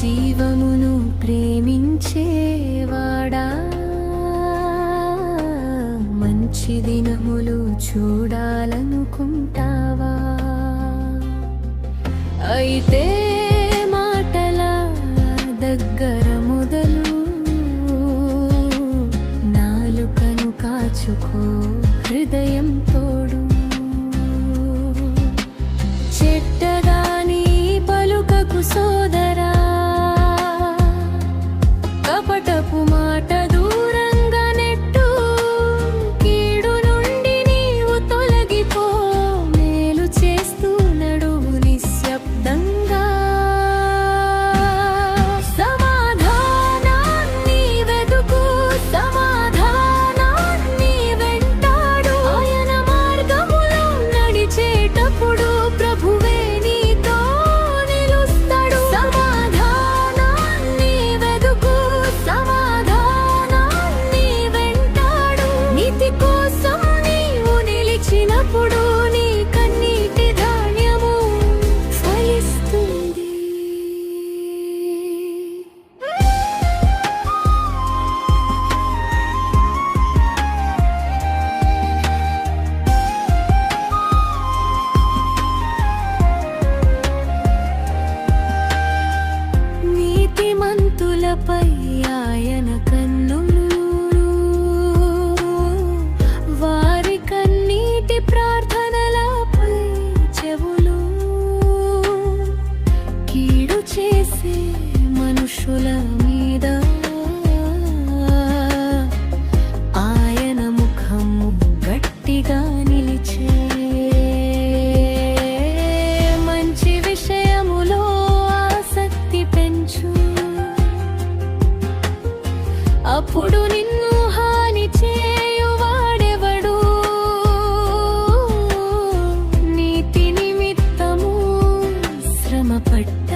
జీవమును ప్రేమించేవాడా, మంచి దినములు చూడాలనుకుంటావా? అయితే మాటల దగ్గర మొదలు నాలుకను కాచుకో, హృదయం తోడు. చెడ్డదాని పలుకకు సోదరా, కపటపు మాట దూరంగా నెట్టు. కీడు నుండి నీవు తొలగిపో, మేలు చేస్తూ నడువు నిశ్శబ్దంగా. సమాధానాన్ని వెతుకు, సమాధానాన్ని వెంటాడు. ఆయన మార్గములో నడిచేటప్పుడు ప్రభువే నీతో నిలుస్తాడు. సమాధానాన్ని వెతుకు, సమాధానాన్ని వెంటాడు. నీతి కోసం నీవు నిలిచినప్పుడు నీ కన్నీటి ధాన్యము ఫలిస్తుంది. నీతిమంతులపై ఆయన కన్నులు, వారి కన్నీటి ప్రార్థనలపై చెవులు. కీడు చేసే మనుషుల మీద ఆయన ముఖము గట్టిగా నిలిచే. మంచి విషయములో ఆసక్తి పెంచు, అప్పుడు నిన్ను హాని చేయువాడెవడు? నీతి నిమిత్తము శ్రమ పట్ట